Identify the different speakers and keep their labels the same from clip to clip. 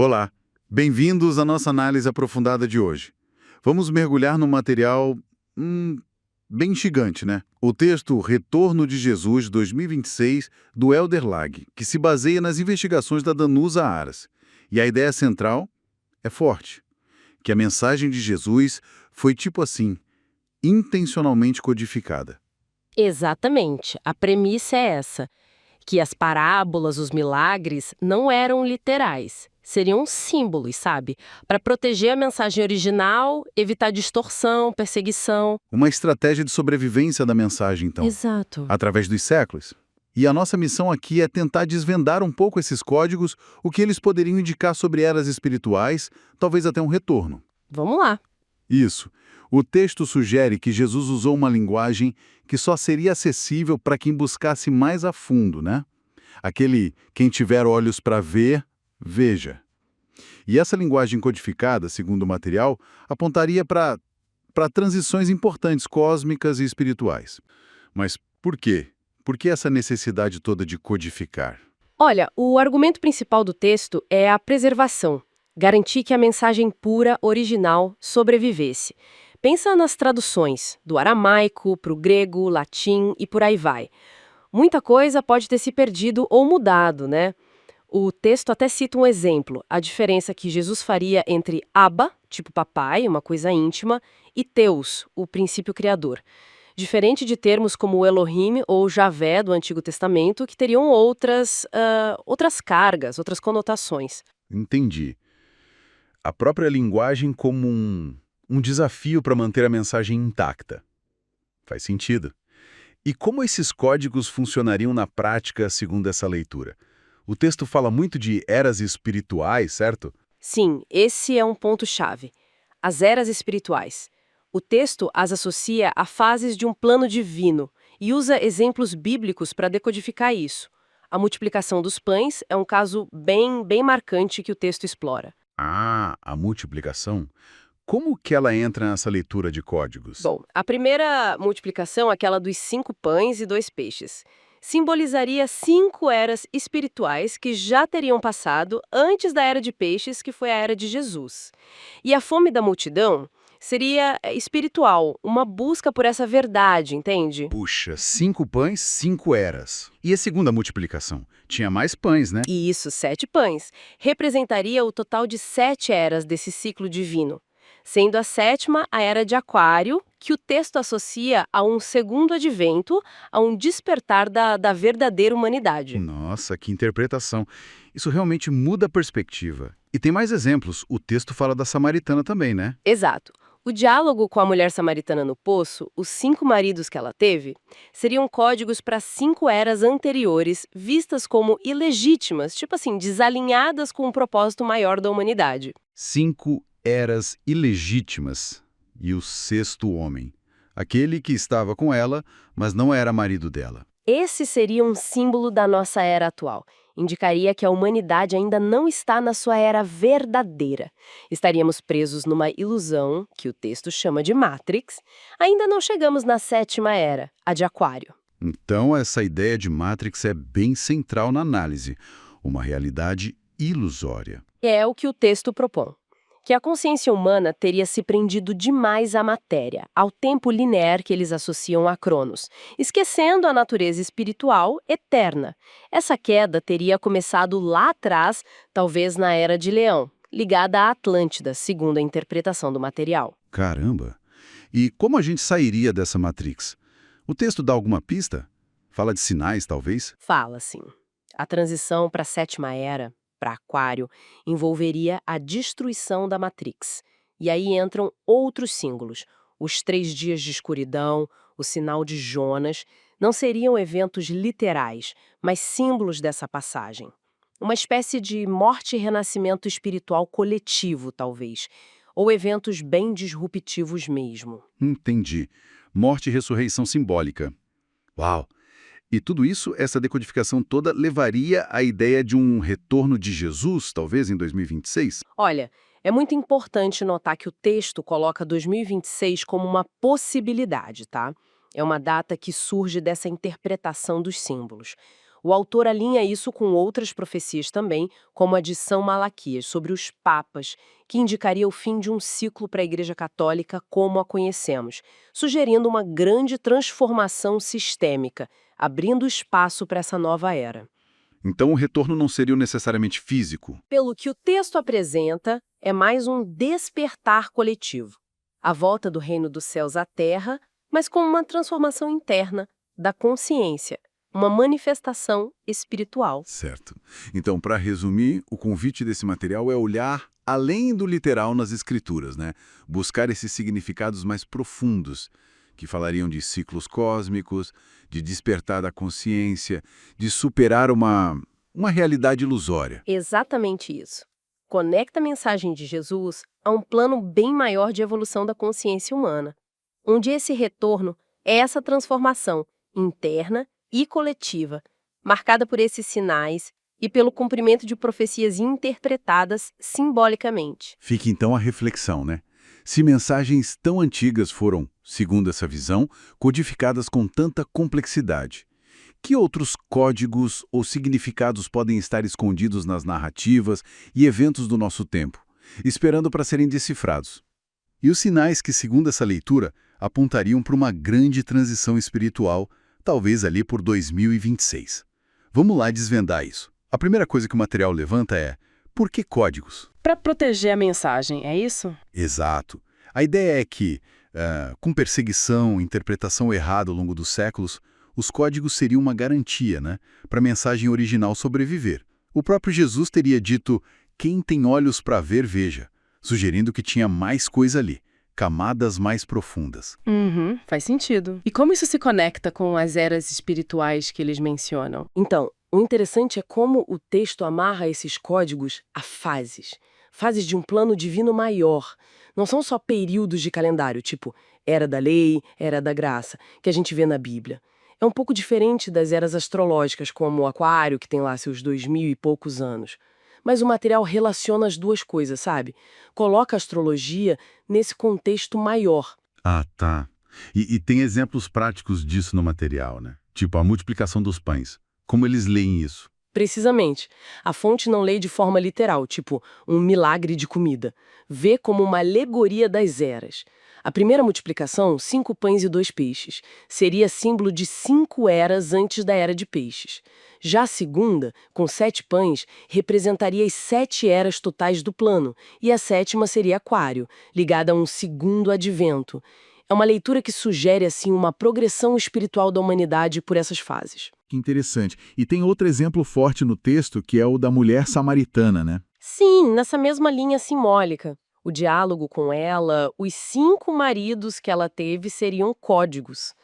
Speaker 1: Olá, bem-vindos à nossa análise aprofundada de hoje. Vamos mergulhar num material bem gigante, né? O texto Retorno de Jesus 2026, do Elder Lag, que se baseia nas investigações da Danusa Aras. E a ideia central é forte, que a mensagem de Jesus foi tipo assim, intencionalmente codificada.
Speaker 2: Exatamente. A premissa é essa, que as parábolas, os milagres, não eram literais. Seriam símbolos, sabe? Para proteger a mensagem original, evitar distorção, perseguição.
Speaker 1: Uma estratégia de sobrevivência da mensagem, então,
Speaker 2: Exato.
Speaker 1: através dos séculos. E a nossa missão aqui é tentar desvendar um pouco esses códigos, o que eles poderiam indicar sobre eras espirituais, talvez até um retorno.
Speaker 2: Vamos lá.
Speaker 1: Isso. O texto sugere que Jesus usou uma linguagem que só seria acessível para quem buscasse mais a fundo, né? Aquele quem tiver olhos para ver, veja. E essa linguagem codificada, segundo o material, apontaria para transições importantes cósmicas e espirituais. Mas por quê? Por que essa necessidade toda de codificar?
Speaker 2: Olha, o argumento principal do texto é a preservação. Garantir que a mensagem pura, original, sobrevivesse. Pensa nas traduções, do aramaico para o grego, latim e por aí vai. Muita coisa pode ter se perdido ou mudado, né? O texto até cita um exemplo, a diferença que Jesus faria entre Abba, tipo papai, uma coisa íntima, e Teus, o princípio criador. Diferente de termos como Elohim ou Javé do Antigo Testamento, que teriam outras cargas, outras conotações.
Speaker 1: Entendi. A própria linguagem como um desafio para manter a mensagem intacta. Faz sentido. E como esses códigos funcionariam na prática segundo essa leitura? O texto fala muito de eras espirituais, certo?
Speaker 2: Sim, esse é um ponto-chave. As eras espirituais. O texto as associa a fases de um plano divino e usa exemplos bíblicos para decodificar isso. A multiplicação dos pães é um caso bem marcante que o texto explora.
Speaker 1: Ah, a multiplicação. Como que ela entra nessa leitura de códigos?
Speaker 2: Bom, a primeira multiplicação, aquela dos 5 pães e 2 peixes, simbolizaria 5 eras espirituais que já teriam passado antes da era de peixes, que foi a era de Jesus. E a fome da multidão seria espiritual, uma busca por essa verdade, entende?
Speaker 1: Puxa, 5 pães, 5 eras. E a segunda multiplicação? Tinha mais pães, né?
Speaker 2: E isso, 7 pães, representaria o total de 7 eras desse ciclo divino, sendo a sétima a era de Aquário, que o texto associa a um segundo advento, a um despertar da verdadeira humanidade.
Speaker 1: Nossa, que interpretação. Isso realmente muda a perspectiva. E tem mais exemplos. O texto fala da samaritana também, né?
Speaker 2: Exato. O diálogo com a mulher samaritana no poço, os 5 maridos que ela teve, seriam códigos para 5 eras anteriores, vistas como ilegítimas, tipo assim, desalinhadas com o propósito maior da humanidade.
Speaker 1: 5 eras ilegítimas. E o sexto homem. Aquele que estava com ela, mas não era marido dela.
Speaker 2: Esse seria um símbolo da nossa era atual. Indicaria que a humanidade ainda não está na sua era verdadeira. Estaríamos presos numa ilusão, que o texto chama de Matrix. Ainda não chegamos na sétima era, a de Aquário.
Speaker 1: Então, essa ideia de Matrix é bem central na análise. Uma realidade ilusória.
Speaker 2: É o que o texto propõe. Que a consciência humana teria se prendido demais à matéria, ao tempo linear que eles associam a Cronos, esquecendo a natureza espiritual eterna. Essa queda teria começado lá atrás, talvez na Era de Leão, ligada à Atlântida, segundo a interpretação do material.
Speaker 1: Caramba! E como a gente sairia dessa Matrix? O texto dá alguma pista? Fala de sinais, talvez?
Speaker 2: Fala, sim. A transição para a sétima era, para Aquário, envolveria a destruição da Matrix. E aí entram outros símbolos. Os 3 dias de escuridão, o sinal de Jonas, não seriam eventos literais, mas símbolos dessa passagem. Uma espécie de morte e renascimento espiritual coletivo, talvez. Ou eventos bem disruptivos mesmo.
Speaker 1: Entendi. Morte e ressurreição simbólica. Uau! E tudo isso, essa decodificação toda, levaria à ideia de um retorno de Jesus, talvez em 2026?
Speaker 2: Olha, é muito importante notar que o texto coloca 2026 como uma possibilidade, tá? É uma data que surge dessa interpretação dos símbolos. O autor alinha isso com outras profecias também, como a de São Malaquias, sobre os papas, que indicaria o fim de um ciclo para a Igreja Católica como a conhecemos, sugerindo uma grande transformação sistêmica, abrindo espaço para essa nova era.
Speaker 1: Então o retorno não seria necessariamente físico?
Speaker 2: Pelo que o texto apresenta, é mais um despertar coletivo. A volta do reino dos céus à terra, mas com uma transformação interna, da consciência, uma manifestação espiritual.
Speaker 1: Certo. Então, para resumir, o convite desse material é olhar além do literal nas escrituras, né? Buscar esses significados mais profundos, que falariam de ciclos cósmicos, de despertar da consciência, de superar uma realidade ilusória.
Speaker 2: Exatamente isso. Conecta a mensagem de Jesus a um plano bem maior de evolução da consciência humana, onde esse retorno é essa transformação interna e coletiva, marcada por esses sinais e pelo cumprimento de profecias interpretadas simbolicamente.
Speaker 1: Fica então a reflexão, né? Se mensagens tão antigas foram, segundo essa visão, codificadas com tanta complexidade, que outros códigos ou significados podem estar escondidos nas narrativas e eventos do nosso tempo, esperando para serem decifrados? E os sinais que, segundo essa leitura, apontariam para uma grande transição espiritual, talvez ali por 2026. Vamos lá desvendar isso. A primeira coisa que o material levanta é: por que códigos?
Speaker 3: Para proteger a mensagem, é isso?
Speaker 1: Exato. A ideia é que, com perseguição, interpretação errada ao longo dos séculos, os códigos seriam uma garantia, né, para a mensagem original sobreviver. O próprio Jesus teria dito: quem tem olhos para ver, veja, sugerindo que tinha mais coisa ali, camadas mais profundas.
Speaker 3: Faz sentido. E como isso se conecta com as eras espirituais que eles mencionam?
Speaker 2: Então, o interessante é como o texto amarra esses códigos a fases. Fases de um plano divino maior. Não são só períodos de calendário, tipo Era da Lei, Era da Graça, que a gente vê na Bíblia. É um pouco diferente das eras astrológicas, como o Aquário, que tem lá seus 2000 e poucos anos. Mas o material relaciona as duas coisas, sabe? Coloca a astrologia nesse contexto maior.
Speaker 1: Ah, tá. E tem exemplos práticos disso no material, né? Tipo a multiplicação dos pães. Como eles leem isso?
Speaker 2: Precisamente. A fonte não lê de forma literal, tipo um milagre de comida. Vê como uma alegoria das eras. A primeira multiplicação, 5 pães e 2 peixes, seria símbolo de 5 eras antes da era de peixes. Já a segunda, com 7 pães, representaria as 7 eras totais do plano, e a sétima seria Aquário, ligada a um segundo advento. É uma leitura que sugere, assim, uma progressão espiritual da humanidade por essas fases.
Speaker 1: Que interessante. E tem outro exemplo forte no texto, que é o da mulher samaritana, né?
Speaker 2: Sim, nessa mesma linha simbólica. O diálogo com ela, os 5 maridos que ela teve seriam códigos.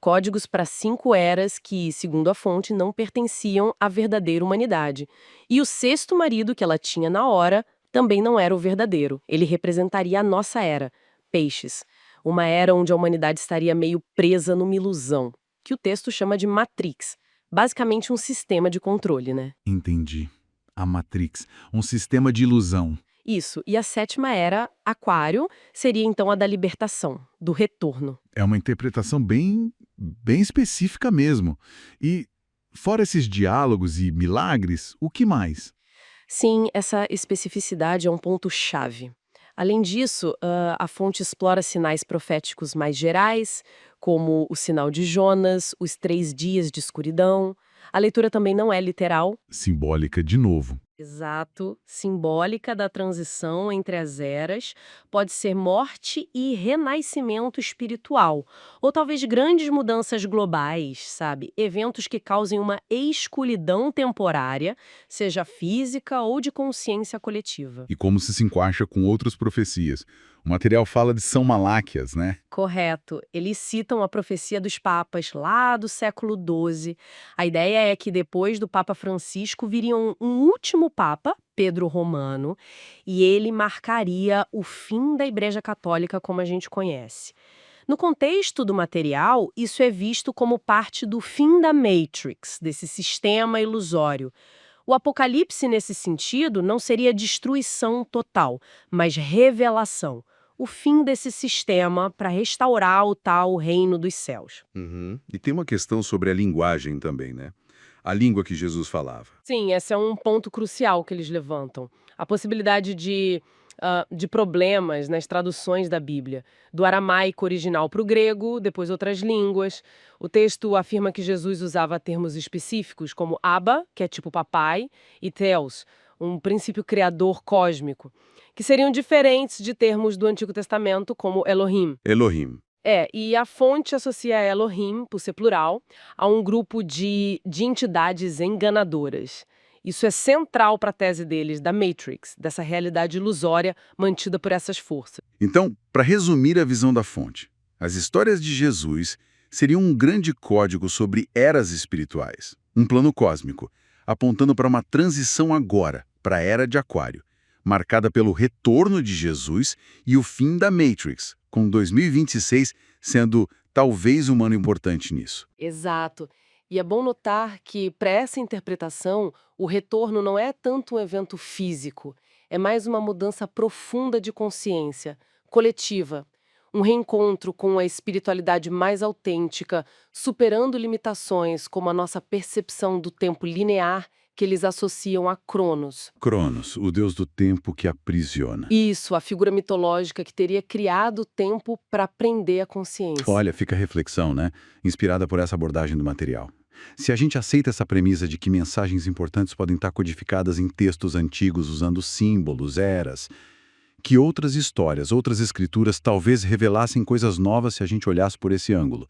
Speaker 2: Códigos para 5 eras que, segundo a fonte, não pertenciam à verdadeira humanidade. E o 6º marido que ela tinha na hora também não era o verdadeiro. Ele representaria a nossa era, Peixes. Uma era onde a humanidade estaria meio presa numa ilusão, que o texto chama de Matrix. Basicamente um sistema de controle, né?
Speaker 1: Entendi. A Matrix, um sistema de ilusão.
Speaker 2: Isso. E a 7ª era, Aquário, seria então a da libertação, do retorno.
Speaker 1: É uma interpretação bem específica mesmo. E, fora esses diálogos e milagres, o que mais?
Speaker 2: Sim, essa especificidade é um ponto-chave. Além disso, a fonte explora sinais proféticos mais gerais, como o sinal de Jonas, os 3 dias de escuridão. A leitura também não é literal.
Speaker 1: Simbólica de novo.
Speaker 2: Exato, simbólica da transição entre as eras, pode ser morte e renascimento espiritual, ou talvez grandes mudanças globais, sabe? Eventos que causem uma escuridão temporária, seja física ou de consciência coletiva.
Speaker 1: E como se encaixa com outras profecias. O material fala de São Malaquias, né?
Speaker 2: Correto. Eles citam a profecia dos papas lá do século XII. A ideia é que depois do Papa Francisco viria um último papa, Pedro Romano, e ele marcaria o fim da Igreja Católica como a gente conhece. No contexto do material, isso é visto como parte do fim da Matrix, desse sistema ilusório. O Apocalipse, nesse sentido, não seria destruição total, mas revelação. O fim desse sistema para restaurar o tal reino dos céus.
Speaker 4: E tem uma questão sobre a linguagem também, né?
Speaker 1: a língua que Jesus falava.
Speaker 2: Sim, esse é um ponto crucial que eles levantam. A possibilidade de problemas nas traduções da Bíblia, do aramaico original para o grego, depois outras línguas. O texto afirma que Jesus usava termos específicos como Abba, que é tipo papai, e Theos, um princípio criador cósmico, que seriam diferentes de termos do Antigo Testamento, como Elohim.
Speaker 1: Elohim.
Speaker 2: E a fonte associa Elohim, por ser plural, a um grupo de entidades enganadoras. Isso é central para a tese deles, da Matrix, dessa realidade ilusória mantida por essas forças.
Speaker 1: Então, para resumir a visão da fonte, as histórias de Jesus seriam um grande código sobre eras espirituais, um plano cósmico, apontando para uma transição agora, para a Era de Aquário, marcada pelo retorno de Jesus e o fim da Matrix, com 2026 sendo talvez um ano importante nisso.
Speaker 2: Exato. E é bom notar que, para essa interpretação, o retorno não é tanto um evento físico, é mais uma mudança profunda de consciência, coletiva. Um reencontro com a espiritualidade mais autêntica, superando limitações como a nossa percepção do tempo linear que eles associam a Cronos.
Speaker 1: Cronos, o deus do tempo que aprisiona.
Speaker 2: Isso, a figura mitológica que teria criado o tempo para prender a consciência.
Speaker 1: Olha, fica a reflexão, né? Inspirada por essa abordagem do material. Se a gente aceita essa premissa de que mensagens importantes podem estar codificadas em textos antigos usando símbolos, eras, que outras histórias, outras escrituras talvez revelassem coisas novas se a gente olhasse por esse ângulo.